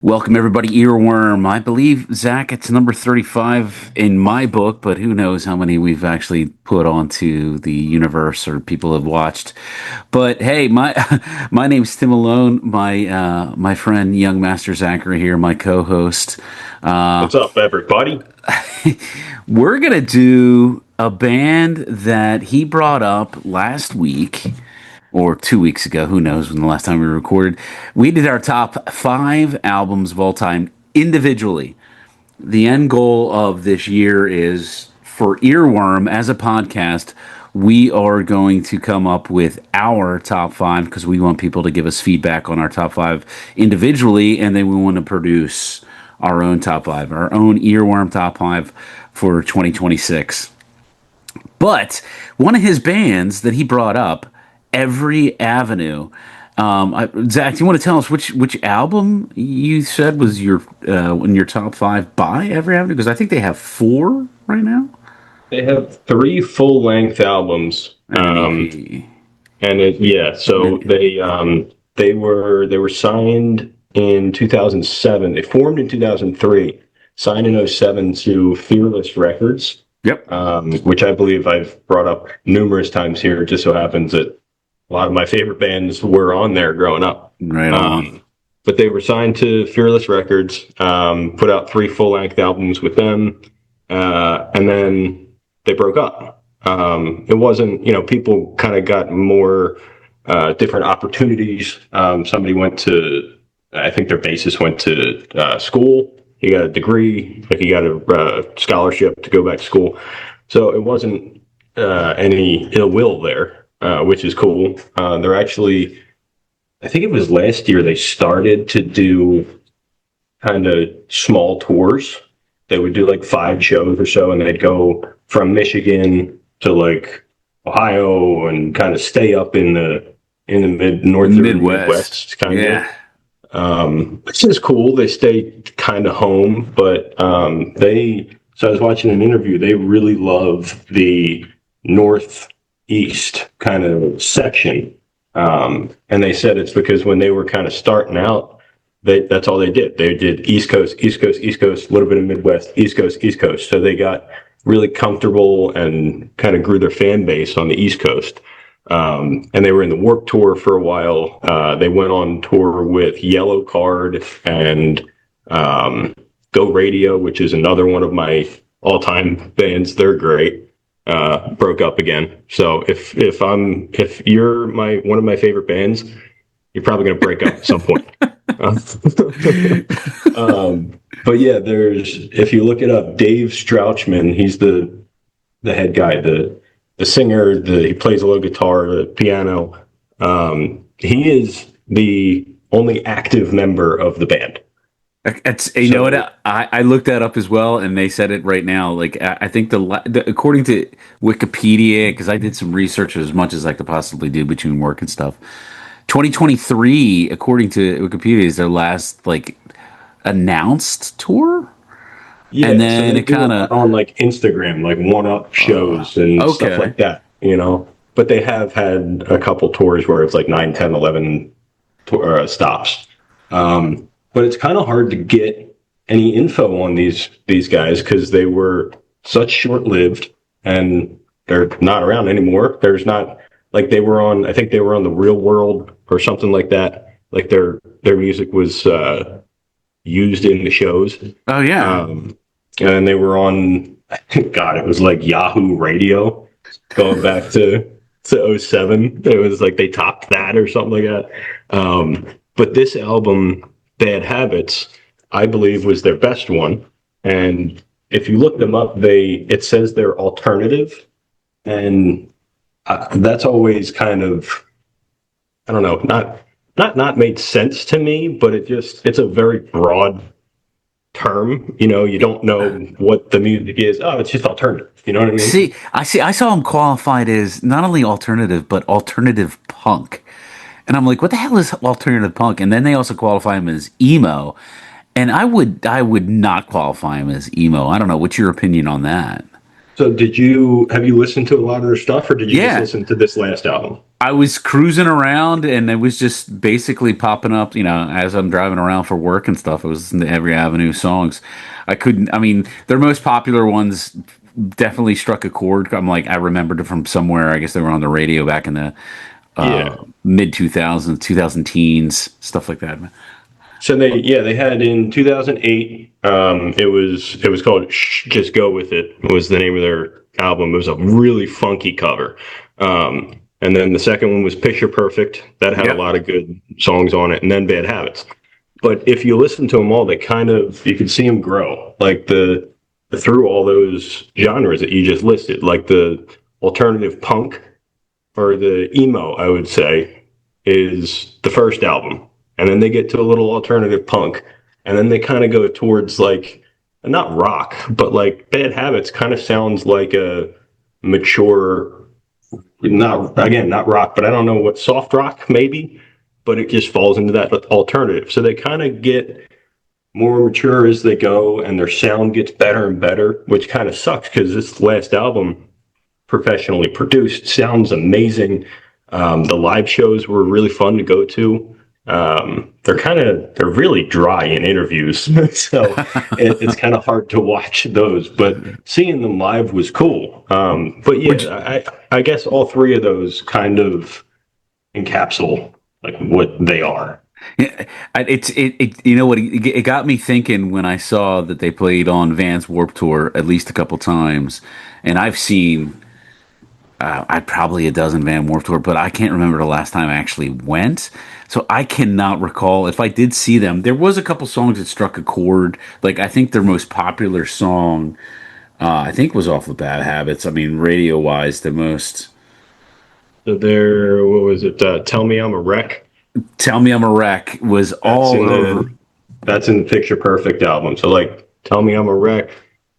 Welcome, everybody. Earworm. I believe, Zach, it's number 35 in my book, but who knows how many we've actually put onto the universe or people have watched. But hey, my my name's Tim Malone. My friend, young Master Zachary here, my co-host. What's up, everybody? We're gonna do a band that he brought up last week or 2 weeks ago. Who knows when the last time we recorded? We did our top 5 albums of all time individually. The end goal of this year is for Earworm as a podcast. We are going to come up with our top 5 because we want people to give us feedback on our top 5 individually, and then we want to produce our own top 5, our own Earworm top 5 for 2026. But one of his bands that he brought up, Every Avenue. Zach, do you want to tell us which album you said was your in your top 5 by Every Avenue? Because I think they have 4 right now. They have 3 full-length albums, So they were signed in 2007. They formed in 2003, signed in '07 to Fearless Records. Yep. Which I believe I've brought up numerous times here. It just so happens that a lot of my favorite bands were on there growing up. Right on. But they were signed to Fearless Records, put out 3 full-length albums with them, and then they broke up. It wasn't, people kind of got more different opportunities. Somebody went to, I think their bassist went to school. He got a degree, like he got a scholarship to go back to school. So it wasn't any ill will there. Which is cool. They're actually, I think it was last year, they started to do kind of small tours. They would do like 5 shows or so, and they'd go from Michigan to like Ohio and kind of stay up in the northern Midwest kind of. Which is cool. They stay kind of home, but so I was watching an interview. They really love the northeast kind of section, and they said it's because when they were kind of starting out, that's all they did. They did East Coast, East Coast, East Coast, a little bit of Midwest, East Coast, East Coast. So they got really comfortable and kind of grew their fan base on the East Coast. And they were in the Warped Tour for a while. They went on tour with Yellow Card and Go Radio, which is another one of my all-time bands. They're great. Broke up again. So if you're one of my favorite bands, you're probably going to break up at some point. But yeah, if you look it up, Dave Strouchman, he's the head guy, the singer, he plays a little guitar, the piano. He is the only active member of the band. Know what? I looked that up as well, and they said it right now. Like I think according to Wikipedia, because I did some research as much as I could possibly do between work and stuff. 2023, according to Wikipedia, is their last like announced tour. Yeah, and then so it kind of on like Instagram, like one-up shows and stuff like that. But they have had a couple tours where it's like 9, 10, 11 stops. But it's kind of hard to get any info on these guys because they were such short-lived and they're not around anymore. There's not like I think they were on the Real World or something like that. Like their music was used in the shows. Oh yeah. And they were on, God, it was like Yahoo Radio going back to '07. It was like they topped that or something like that. But this album, Bad Habits, I believe was their best one. And if you look them up, it says they're alternative. And that's always kind of, I don't know, not made sense to me, but it's a very broad term. You don't know what the music is. Oh, it's just alternative. You know what I mean? I saw him qualified as not only alternative, but alternative punk. And I'm like, what the hell is alternative punk? And then they also qualify him as emo. And I would not qualify him as emo. I don't know. What's your opinion on that? So have you listened to a lot of their stuff, or did you just Yeah, listen to this last album? I was cruising around and it was just basically popping up, as I'm driving around for work and stuff. I was listening to every Avenue songs. I mean, their most popular ones definitely struck a chord. I remembered it from somewhere. I guess they were on the radio back in the Yeah. mid 2000s, 2000 teens, stuff like that. So they had in 2008. It was called Just Go With It. Was the name of their album. It was a really funky cover. And then the second one was Picture Perfect. That had a Yep. lot of good songs on it. And then Bad Habits. But if you listen to them all, you could see them grow. Like through all those genres that you just listed, like the alternative punk or the emo, I would say, is the first album. And then they get to a little alternative punk. And then they kind of go towards like, not rock, but like Bad Habits kind of sounds like a mature, not rock, but I don't know what, soft rock maybe, but it just falls into that alternative. So they kind of get more mature as they go, and their sound gets better and better, which kind of sucks because this last album, professionally produced, sounds amazing. The live shows were really fun to go to. They're really dry in interviews, so it's kind of hard to watch those. But seeing them live was cool. But Which yeah, I guess all three of those kind of encapsulate like what they are. Yeah, you know what, it got me thinking when I saw that they played on Vans Warped Tour at least a couple times, and I've seen I'd probably a dozen Van Warped Tour, but I can't remember the last time I actually went. So I cannot recall if I did see them. There was a couple songs that struck a chord. Like I think their most popular song, I think was off of Bad Habits. I mean, radio wise, the most. So there, what was it? Tell Me I'm a Wreck. Tell Me I'm a Wreck was That's all in over. the Picture Perfect album. So like, Tell Me I'm a Wreck.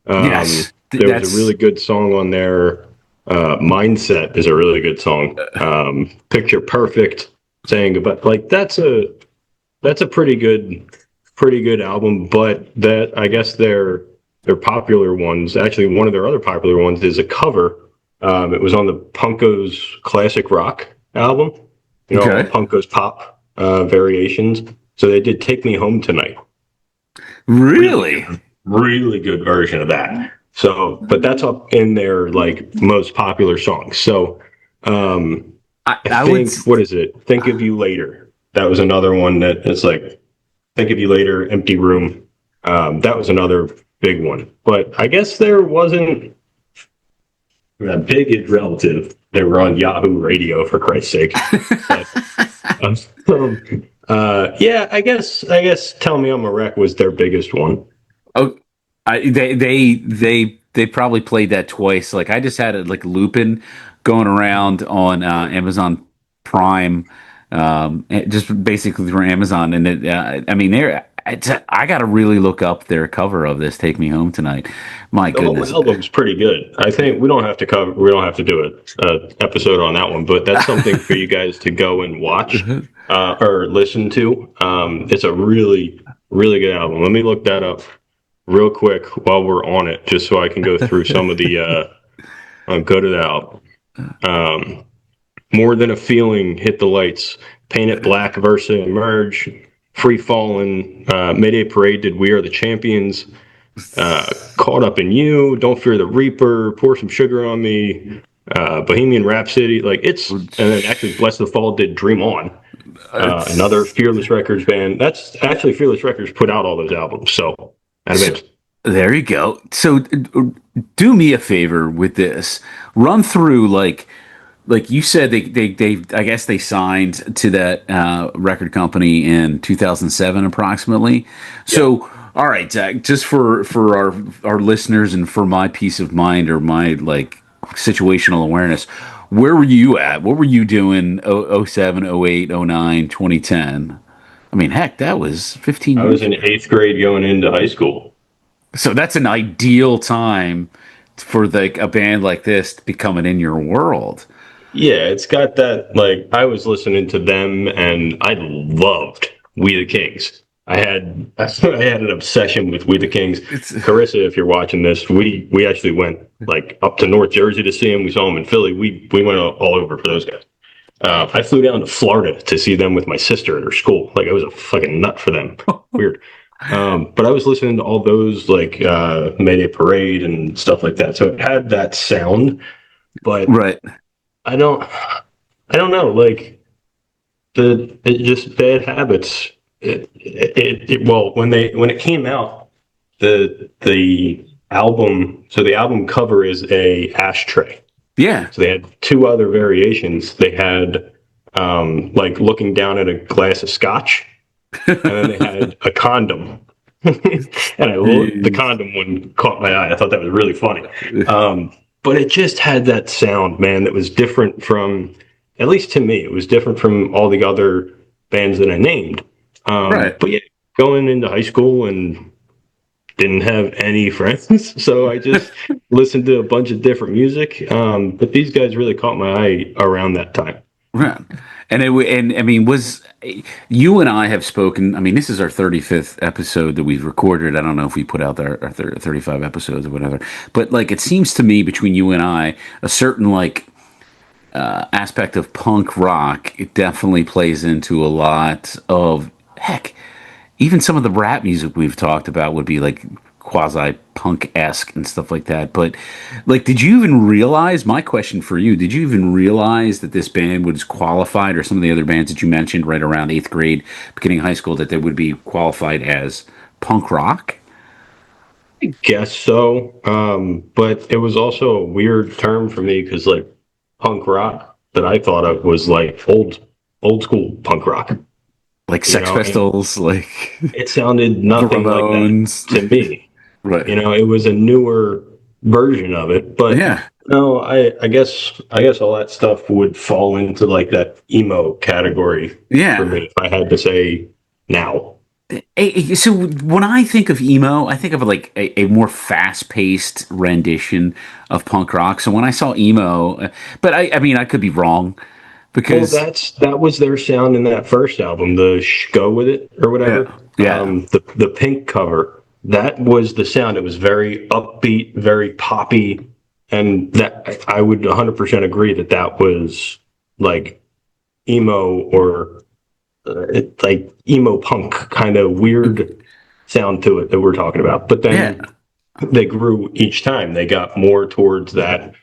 Yes, There was a really that's good song on there. Mindset is a really good song. Picture Perfect, saying goodbye. Like that's a pretty good album. But that, I guess, their popular ones. Actually, one of their other popular ones is a cover. It was on the Punkos Classic Rock album. All the okay. Punkos pop variations. So they did Take Me Home Tonight. Really Really? good, really good version of that. So, but that's up in their like most popular songs. So, I I would. think, what is it? Think of You Later. That was another one that it's like Think of You Later, Empty Room. That was another big one. But I guess there wasn't that big is relative. They were on Yahoo Radio, for Christ's sake. But, um, yeah, I guess Tell Me I'm a Wreck was their biggest one. Oh, they probably played that twice. Like I just had it like looping, going around on Amazon Prime, just basically through Amazon. And I mean, I got to really look up their cover of this "Take Me Home Tonight." My The whole goodness. album's pretty good. I think we don't have to do a episode on that one, but that's something for you guys to go and watch or listen to. It's a really, really good album. Let me look that up real quick while we're on it, just so I can go through some of the go to the album. Um, More Than a Feeling, Hit the Lights, Paint It Black, Versa Emerge, Free Fallin', Mayday Parade did We Are the Champions, Caught Up in You, Don't Fear the Reaper, Pour Some Sugar on Me, Bohemian Rhapsody. And then actually Bless the Fall did Dream On. Another It's Fearless Records band. That's actually Fearless Records put out all those albums. So, so, advance. there you go. So do me a favor with this. Run through like you said they I guess they signed to that record company in 2007 approximately. Yeah. So all right, Zach, just for our listeners and for my peace of mind or my like situational awareness, where were you at? What were you doing 07, 08, 09, 2010? I mean, heck, that was 15 I was years in ago. eighth grade going into high school. So that's an ideal time for like a band like this to be coming in your world. Yeah, it's got that, like, I was listening to them and I loved We the Kings. I had an obsession with We the Kings. It's Carissa, if you're watching this, we actually went like up to North Jersey to see him. We saw him in Philly. We went all over for those guys. I flew down to Florida to see them with my sister at her school. Like, I was a fucking nut for them. Weird. But I was listening to all those like Mayday Parade and stuff like that. So it had that sound, but right. I don't I don't know. Like it just bad habits. Well, when it came out, the album, so the album cover is a ashtray. Yeah. So they had two other variations. They had like looking down at a glass of scotch, and then they had a condom. And the condom one caught my eye. I thought that was really funny. But it just had that sound, man, that was different from, at least to me, it was different from all the other bands that I named. Right. But yeah, going into high school and didn't have any friends, so I just listened to a bunch of different music. But these guys really caught my eye around that time. Right. And I mean, was you and I have spoken? I mean, this is our 35th episode that we've recorded. I don't know if we put out our 35 episodes or whatever, but like it seems to me between you and I, a certain like aspect of punk rock, it definitely plays into a lot of heck. Even some of the rap music we've talked about would be like quasi punk esque and stuff like that. But like, did you even realize? My question for you: did you even realize that this band was qualified, or some of the other bands that you mentioned right around eighth grade, beginning of high school, that they would be qualified as punk rock? Guess so. But it was also a weird term for me because like punk rock that I thought of was like old school punk rock. Like You Sex know, and Pistols, like it sounded the nothing like that Ramones, to me. right? You know, it was a newer version of it, but Yeah, no, I guess all that stuff would fall into like that emo category for yeah. me if I had to say now. So when I think of emo, I think of like a more fast-paced rendition of punk rock. So when I saw emo, but I mean, I could be wrong Well, because that was their sound in that first album, the Go With It or yeah, whatever. yeah, The pink cover, that was the sound. It was very upbeat, very poppy, and that I would 100% agree that that was like emo or like emo punk kind of weird sound to it that we're talking about. But yeah, then they grew each time. They got more towards that.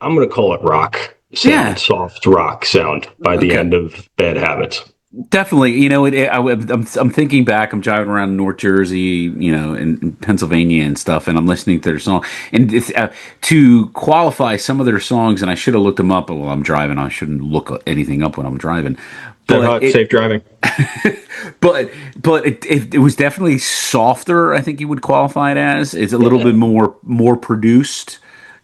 I'm going to call it rock sound, yeah. soft rock sound by the Okay. end of Bad Habits. Definitely, you know, I'm thinking back. I'm driving around North Jersey, you know, in Pennsylvania and stuff, and I'm listening to their song. And to qualify some of their songs, and I should have looked them up. But while I'm driving, I shouldn't look anything up when I'm driving. But Safe driving. but it was definitely softer. I think you would qualify it as. It's a little Yeah. bit more produced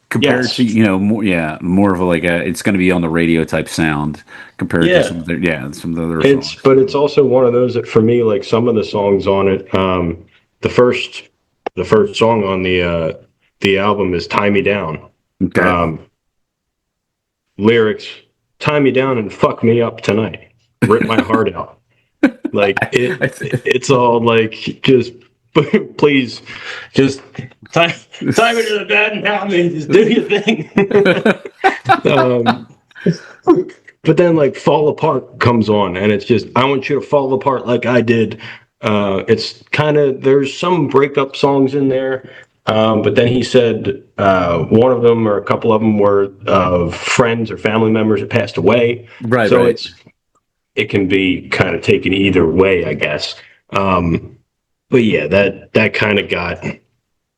compared to Yes. more, yeah, more of a like a it's going to be on the radio type sound compared to Yeah. some of the some of the other It's songs. but it's also one of those that for me, like some of the songs on it, the first the first song on the album is "Tie Me Down." Okay. Um, Lyrics: "Tie me down and fuck me up tonight, rip my heart out." Like it's all like just please, just tie me to the bed and help me. Just do your thing. um, but then like "Fall Apart" comes on, and it's just I want you to fall apart like I did. It's kind of there's some breakup songs in there, but then he said one of them or a couple of them were of friends or family members that passed away. Right, So right. it can be kind of taken either way, I guess. But yeah, that kind of got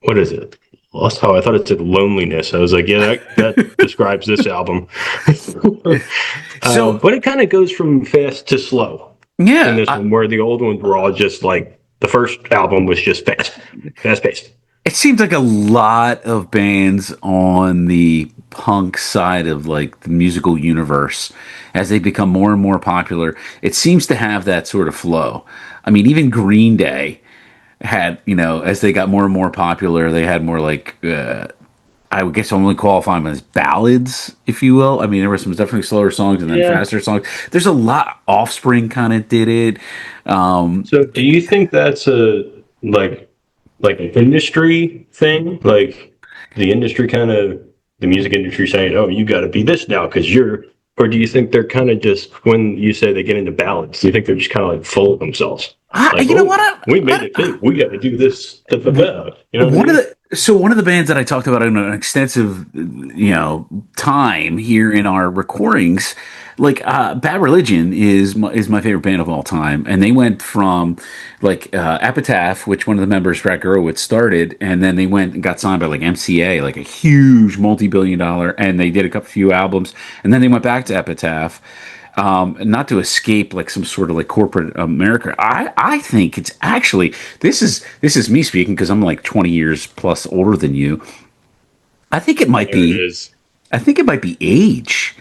what is it? Lost how I thought it said loneliness. I was like, yeah, that describes this album. So But it kind of goes from fast to slow in yeah, this one, where the old ones were all just like the first album was just fast paced. it seems like a lot of bands on the punk side of like the musical universe, as they become more and more popular, it seems to have that sort of flow. I mean, even Green Day had, you know, as they got more and more popular, they had more like I would guess only qualify them as ballads, if you will. I mean, there were some definitely slower songs and then Yeah. faster songs. There's a lot. Offspring kind of did it. So do you think that's a like an industry thing? Like the industry kind of the music industry saying, "Oh, you got to be this now because you're," or do you think they're kind of just when you say they get into ballads, do you think they're just kind of like full of themselves? Like, You know what? oh, we made it big. We got to do this. Da, da, da. You know what I One of mean? the bands that I talked about in an extensive, time here in our recordings, like Bad Religion is my favorite band of all time, and they went from like Epitaph, which one of the members, Brad Gurewitz, started, and then they went and got signed by like MCA, like a huge multi-billion-dollar, and they did a couple few albums, and then they went back to Epitaph, not to escape like some sort of like corporate America. I think it's actually this is me speaking because I'm like 20 years plus older than you. I think it might There it be. is. I think it might be age.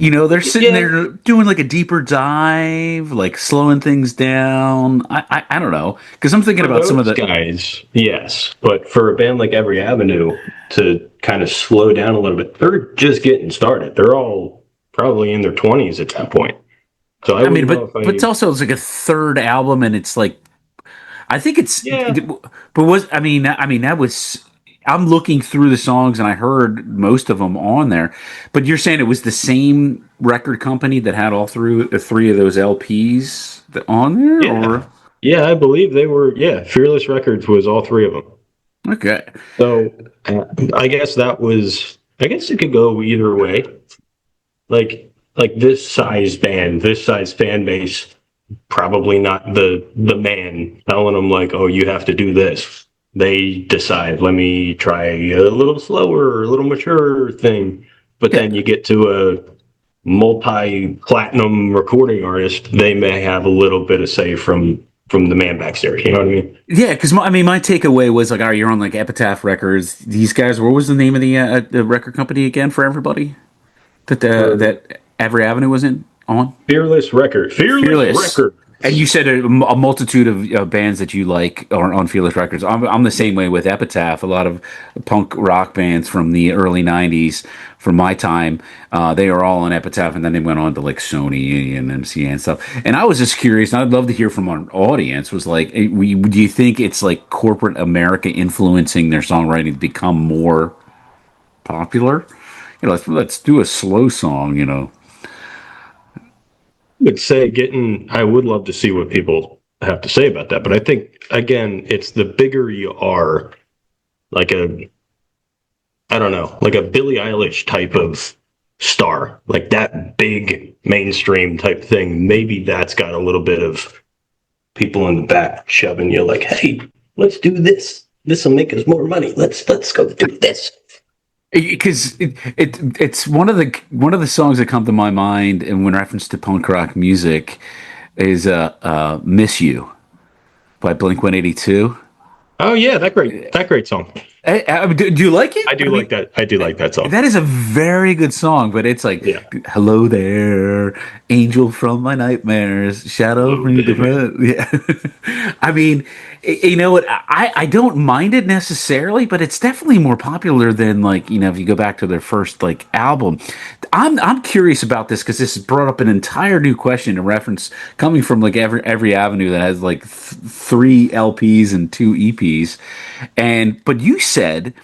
They're sitting Yeah, there doing like a deeper dive, like slowing things down. I don't know because I'm thinking for about some of those the. guys, yes. But for a band like Every Avenue to kind of slow down a little bit, they're just getting started. They're all probably in their 20s at that point. So I I mean, wouldn't know if but it's I. also it's like a third album, and it's like I think it's, Yeah, but was I mean that was. I'm looking through the songs and I heard most of them on there, but you're saying it was the same record company that had all through the three of those LPs on there, yeah, or yeah. I believe they were. Yeah, Fearless Records was all three of them. okay, So I guess that was. I guess it could go either way. Like this size band, this size fan base, probably not the man telling them like, oh, you have to do this. They decide, let me try a little slower, a little mature thing. But yeah, then you get to a multi-platinum recording artist, they may have a little bit of say from the man backstage. You know what I mean? yeah. Because I mean, my takeaway was like, all right, you're on like Epitaph Records. These guys, what was the name of the record company again for everybody For that Every Avenue was in on? Fearless Fearless. Record. And you said a multitude of bands that you like are on Fearless Records. I'm the same way with Epitaph. A lot of punk rock bands from the early '90s, from my time, they are all on Epitaph, and then they went on to like Sony and MCA and stuff. And I was just curious, and I'd love to hear from our audience. Was like, do you think it's like corporate America influencing their songwriting to become more popular? Let's do a slow song. Would say getting I would love to see what people have to say about that, but I think again it's the bigger you are, like a I don't know, like a Billie Eilish type of star, like that big mainstream type thing, maybe that's got a little bit of people in the back shoving you like, hey, let's do this, this will make us more money, let's go do this. Because it's one of the songs that come to my mind and when reference to punk rock music is "Miss You" by Blink-182. Oh yeah, that great song. Do you like it? I do I like mean, that. I do like that song. that is a very good song, but it's like, Yeah. "Hello there, angel from my nightmares, shadow Hello, from your baby. depressed." Yeah, I mean, you know what? I don't mind it necessarily, but it's definitely more popular than like if you go back to their first like album. I'm curious about this because this has brought up an entire new question in reference coming from like every avenue that has like three LPs and two EPs, and but you said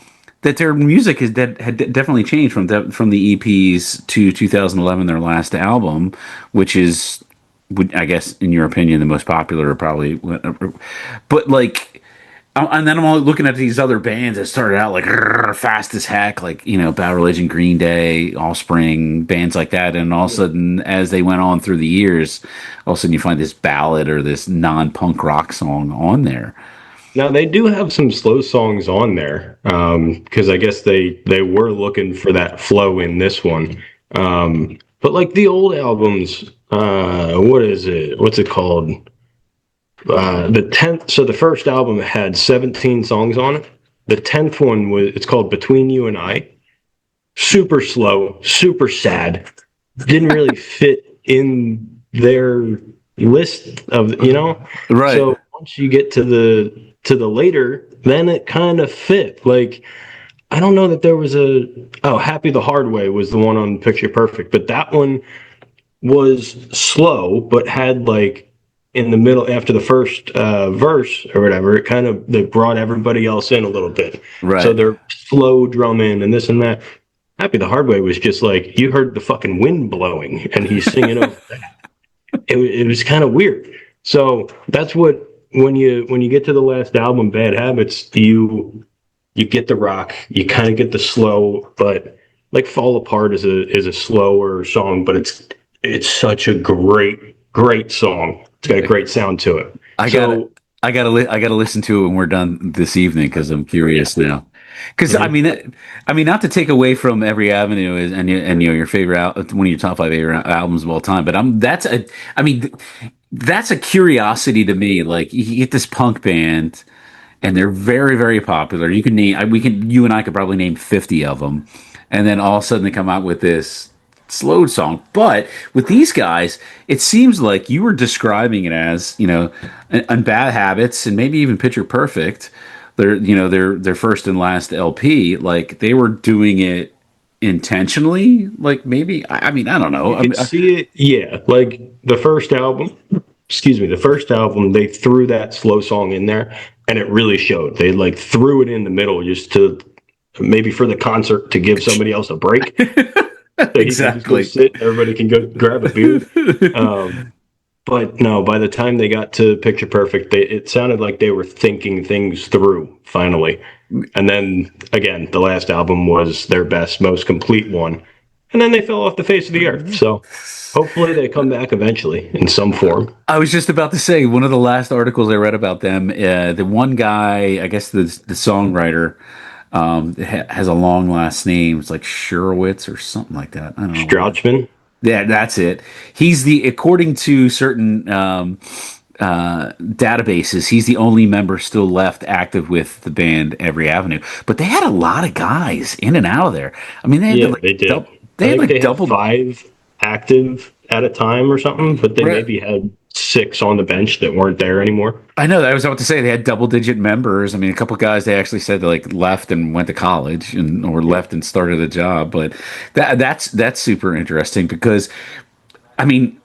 that their music had definitely changed from the EPs to 2011, their last album, which is, I guess, in your opinion, the most popular, probably. But like, and then I'm all looking at these other bands that started out like fast as heck, like Bad Religion, Green Day, Offspring, bands like that, and all of a sudden, as they went on through the years, all of a sudden you find this ballad or this non-punk rock song on there. Now they do have some slow songs on there, because I guess they were looking for that flow in this one. But like the old albums, what is it? What's it called? The tenth. So the first album had 17 songs on it. The tenth one was it's called Between You and I. Super slow, super sad. Didn't really fit in their list of. Right. So once you get to the later, then it kind of fit. Like I don't know that there was Happy the Hard Way was the one on Picture Perfect, but that one was slow, but had like in the middle after the first verse or whatever, it kind of they brought everybody else in a little bit. So Right. they're slow drumming and this and that. Happy the Hard Way was just like you heard the fucking wind blowing and he's singing over that. It was kind of weird. So that's what when you get to the last album, Bad Habits, you get the rock, you kind of get the slow, but like Fall Apart is a slower song, but it's such a great song. It's got a great sound to it. I gotta, So I gotta listen to it when we're done this evening because I'm yeah, curious now. Because mhm. I mean, not to take away from Every Avenue is and you know your favorite one of your top five favorite albums of all time, but I mean, that's a curiosity to me. Like you get this punk band, and they're very popular. You can name you and I could probably name 50 of them, and then all of a sudden they come out with this slow song. But with these guys, it seems like you were describing it as, you know, on Bad Habits and maybe even Picture Perfect, their first and last LP, like they were doing it intentionally. Like maybe I mean I don't know. You could see it, yeah. Like the first album, excuse me, the first album, they threw that slow song in there, and it really showed. They like threw it in the middle just to maybe for the concert to give somebody else a break, so he can just go Exactly. sit. Everybody can go grab a beer. Um, but no, by the time they got to Picture Perfect, it sounded like they were thinking things through finally. And then again, the last album was their best, most complete one. And then they fell off the face of the earth. So hopefully they come back eventually in some form. I was just about to say one of the last articles I read about them. The one guy, I guess the songwriter, has a long last name. It's like Sherwitz or something like that. I don't know. Strauchman, Yeah, that's it. He's the according to certain databases, he's the only member still left active with the band Every Avenue. But they had a lot of guys in and out of there. I mean, yeah, they did. I they had think like they had double. five active at a time or something, but they Right. maybe had six on the bench that weren't there anymore. I know that I was about to say they had double digit members. I mean, a couple guys they actually said they like left and went to college and or Yeah. left and started a job. But that's super interesting because I mean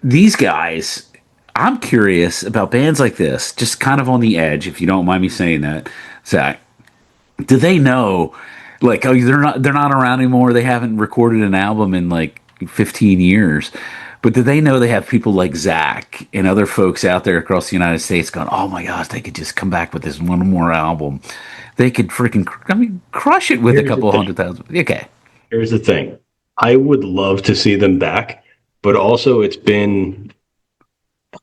these guys. I'm curious about bands like this, just kind of on the edge, if you don't mind me saying that, Zach. Do they know, like, oh, they're not around anymore? They haven't recorded an album in like 15 years. But do they know they have people like Zach and other folks out there across the United States going, oh my gosh, they could just come back with this one more album. They could freaking, I mean, crush it with a Here's the couple thing. 100,000. Okay. Here's the thing. I would love to see them back, but also it's been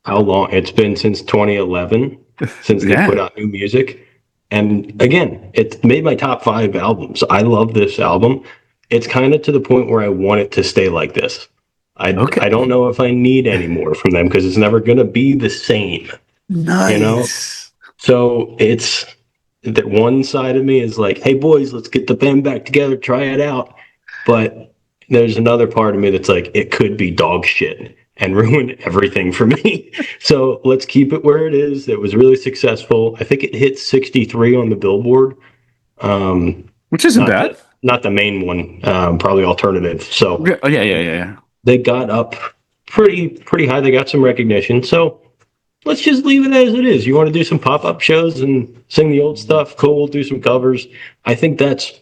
how long? It's been since 2011 since they put Yeah. out new music. And again, it's made my top five albums. I love this album. It's kind of to the point where I want it to stay like this. I don't Okay. know if I need any more from them because it's never going to be the same, you know? Nice. So it's that one side of me is like, hey, boys, let's get the band back together, try it out. But there's another part of me that's like, it could be dog shit and ruin everything for me. So let's keep it where it is. It was really successful. I think it hit 63 on the Billboard. Which isn't Not bad. the main one, probably alternative. So Yeah. Oh, yeah. they got up pretty high. They got some recognition. So let's just leave it as it is. You want to do some pop up shows and sing the old stuff? Cool. We'll do some covers. I think that's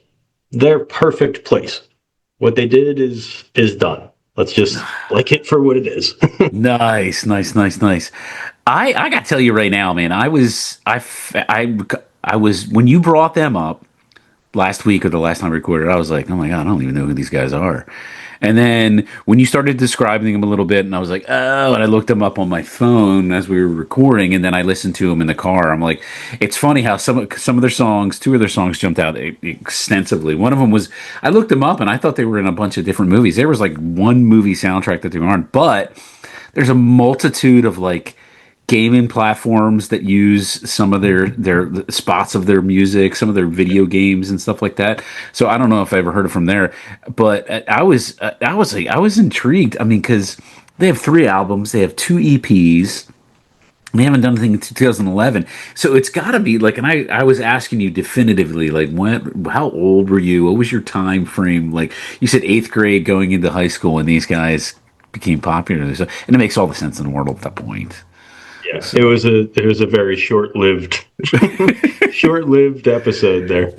their perfect place. What they did is done. Let's just like it for what it is. Nice. I got to tell you right now, man. I was when you brought them up last week or the last time I recorded. I was like, oh my god, I don't even know who these guys are. And then when you started describing them a little bit, and I was like, oh, and I looked them up on my phone as we were recording, and then I listened to them in the car. I'm like, it's funny how some of their songs, two of their songs jumped out extensively. One of them was I looked them up, and I thought they were in a bunch of different movies. There was like one movie soundtrack that they weren't, but there's a multitude of like gaming platforms that use some of their spots of their music, some of their video games and stuff like that. So I don't know if I ever heard it from there, but I was intrigued. I mean, because they have three albums, they have two EPs, They haven't done anything in 2011, so it's got to be like. And I was asking you definitively, like, how old were you? What was your time frame? Like, you said eighth grade, going into high school, when these guys became popular, so, and it makes all the sense in the world at that point. Yeah, So, it was a very short-lived episode there.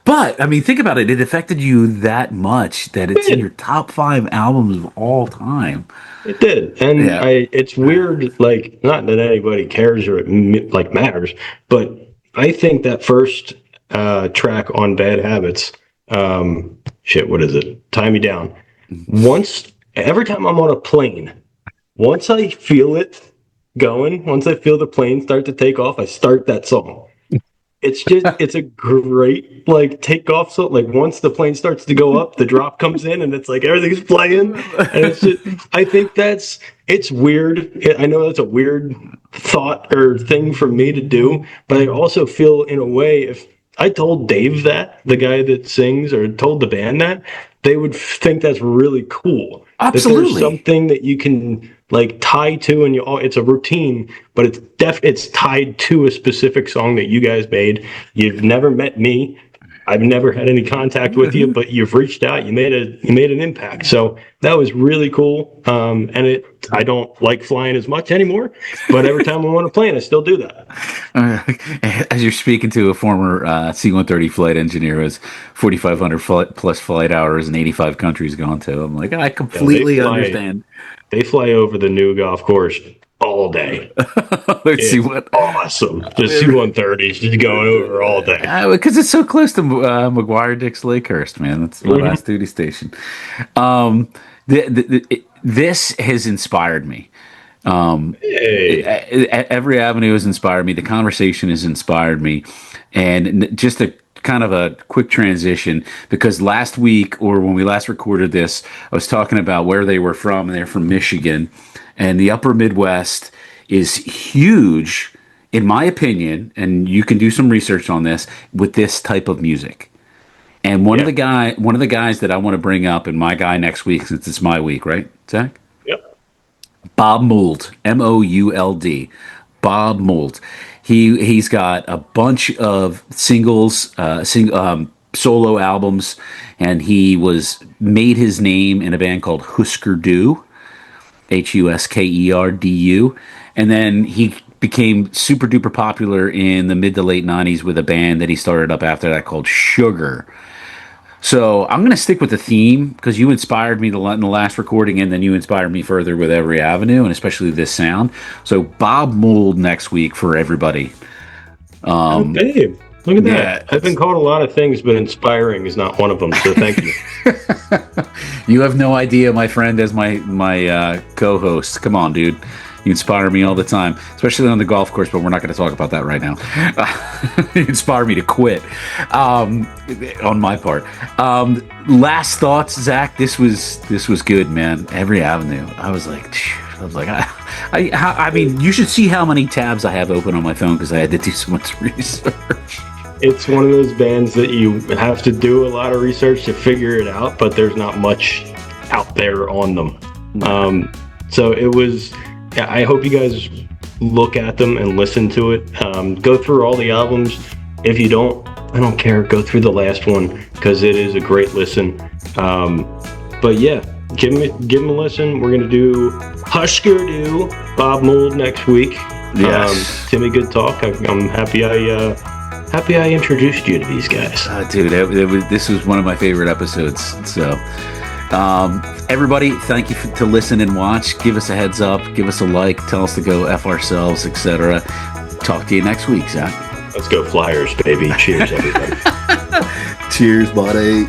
but I mean, think about it. It affected you that much that it's in your top 5 albums of all time. It did, and Yeah, it's weird. Like, not that anybody cares or like matters, but I think that first track on Bad Habits, shit, what is it? Tie Me Down. Every time I'm on a plane, once I feel it going, once I feel the plane start to take off, I start that song. It's a great like takeoff song. Like, once the plane starts to go up, the drop comes in, and it's like everything's playing, and it's just. I think it's weird. I know that's a weird thought or thing for me to do, but I also feel in a way if I told Dave that, the guy that sings, or told the band that, they would think that's really cool. That there's absolutely. something that you can like tie to, and it's a routine, but it's tied to a specific song that you guys made. You've never met me. I've never had any contact with you, but you've reached out. You made an impact. So that was really cool. And I don't like flying as much anymore, but every time I'm on a plane, I still do that. As you're speaking to a former C-130 flight engineer who has 4,500 plus flight hours in 85 countries gone to, I'm like, I You know, completely understand. they fly over the new golf course all day. Let's see It's what. awesome. The C-130s just going over all day. Because it's so close to McGuire Dix Lakehurst, man. That's my last duty station. Um, this has inspired me. Hey, Every avenue has inspired me. The conversation has inspired me, and just a kind of a quick transition, because last week, or when we last recorded this, I was talking about where they were from, and they're from Michigan, and the Upper Midwest is huge, in my opinion. And you can do some research on this with this type of music. And yeah, one of the guys that I want to bring up, and my guy next week, since it's my week, right, Zach? yep, Bob Mould, Mould, Bob Mould. He's got a bunch of singles, solo albums, and he made his name in a band called Husker Du, Huskerdu, and then he became super duper popular in the mid to late '90s with a band that he started up after that called Sugar. So I'm going to stick with the theme, because you inspired me in the last recording, and then you inspired me further with Every Avenue, and especially this sound. So Bob Mould next week for everybody. oh, Dave, look at Yeah, that. I've been called a lot of things, but inspiring is not one of them. So thank you. you have no idea, my friend, as my co-host. Come on, dude. You inspire me all the time, especially on the golf course, but we're not going to talk about that right now. You inspire me to quit, on my part. Last thoughts, Zach. This was good, man. Every Avenue. I was like, I mean, you should see how many tabs I have open on my phone, because I had to do so much research. It's one of those bands that you have to do a lot of research to figure it out, but there's not much out there on them. So it was. I hope you guys look at them and listen to it. Go through all the albums. If you don't, I don't care. Go through the last one, because it is a great listen. But yeah, give him a listen. We're gonna do Husker Du, Bob Mould next week. Yes. Timmy, good talk. I'm happy I introduced you to these guys. Dude, this was one of my favorite episodes. So, everybody, thank you to listen and watch. Give us a heads up, give us a like, tell us to go F ourselves, etc. Talk to you next week, Zach. Let's go Flyers, baby. Cheers, everybody. Cheers, buddy.